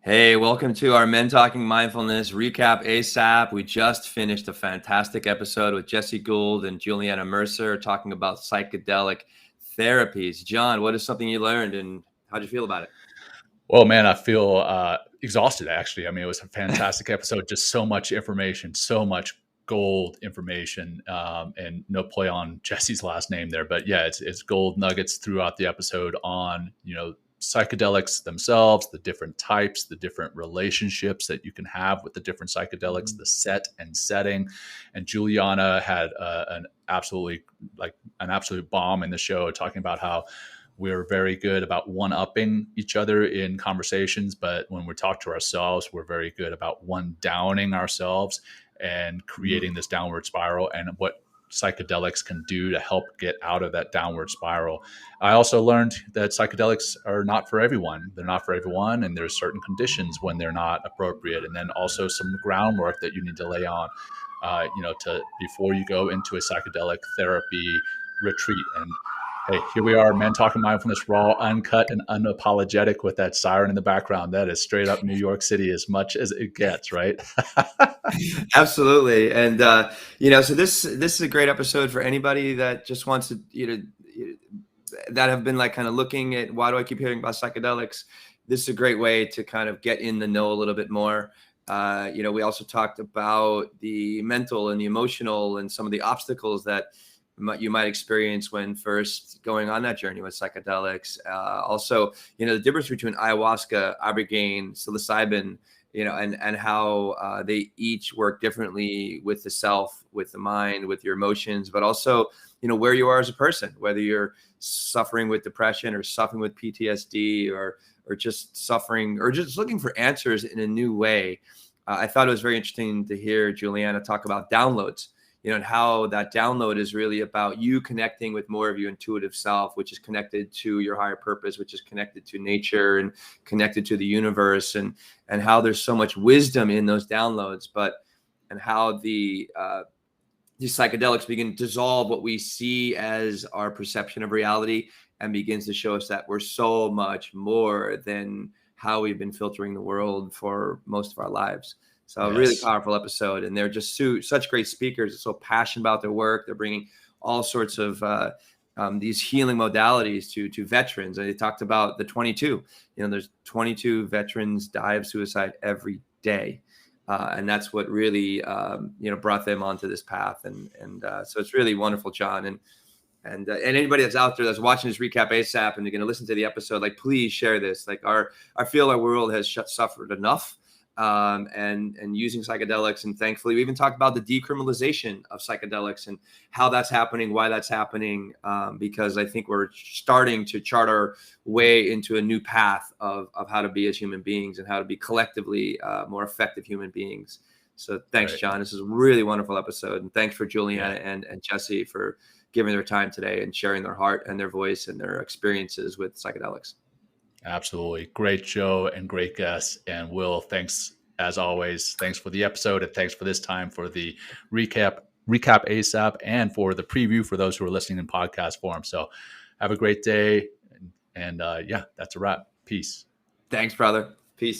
Hey, welcome to our Men Talking Mindfulness recap ASAP. We just finished a fantastic episode with Jesse Gould and Juliana Mercer talking about psychedelic therapies. John, what is something you learned and how'd you feel about Well, man, I feel exhausted, actually. I mean, it was a fantastic episode. Just so much information, so much gold information, and no play on Jesse's last name there. But yeah, it's gold nuggets throughout the episode on, psychedelics themselves, the different types, the different relationships that you can have with the different psychedelics, the set and setting. And Juliana had an absolute bomb in the show, talking about how we're very good about one-upping each other in conversations, but when we talk to ourselves, we're very good about one-downing ourselves and creating this downward spiral, and what psychedelics can do to help get out of that downward spiral. I also learned that psychedelics are not for everyone. They're not for everyone, and there's certain conditions when they're not appropriate, and then also some groundwork that you need to lay on, to before you go into a psychedelic therapy retreat. And hey, here we are, Men Talking Mindfulness, raw, uncut, and unapologetic with that siren in the background. That is straight up New York City as much as it gets, right? it? Absolutely. And so this is a great episode for anybody that just wants to, that have been like kind of looking at why do I keep hearing about psychedelics? This is a great way to kind of get in the know a little bit more. We also talked about the mental and the emotional and some of the obstacles that you might experience when first going on that journey with psychedelics. Also, the difference between ayahuasca, ibogaine, psilocybin, and how they each work differently with the self, with the mind, with your emotions, but also, where you are as a person, whether you're suffering with depression or suffering with PTSD or just suffering or just looking for answers in a new way. I thought it was very interesting to hear Juliana talk about downloads, and how that download is really about you connecting with more of your intuitive self, which is connected to your higher purpose, which is connected to nature and connected to the universe, and how there's so much wisdom in those downloads, and how these psychedelics begin to dissolve what we see as our perception of reality and begins to show us that we're so much more than how we've been filtering the world for most of our lives. So a really Yes. powerful episode, and they're just such great speakers. They're so passionate about their work. They're bringing all sorts of these healing modalities to veterans. And they talked about the 22. There's 22 veterans die of suicide every day, and that's what really brought them onto this path. And so it's really wonderful, John. And anybody that's out there that's watching this recap ASAP and they're going to listen to the episode, like, please share this. Like, I feel our world has suffered enough. And using psychedelics. And thankfully, we even talked about the decriminalization of psychedelics and how that's happening, why that's happening, because I think we're starting to chart our way into a new path of how to be as human beings and how to be collectively more effective human beings. So thanks, John. This is a really wonderful episode. And thanks for Juliana and Jesse for giving their time today and sharing their heart and their voice and their experiences with psychedelics. Absolutely. Great show and great guests. And Will, thanks as always. Thanks for the episode, and thanks for this time for the recap ASAP and for the preview for those who are listening in podcast form. So have a great day. And that's a wrap. Peace. Thanks, brother. Peace.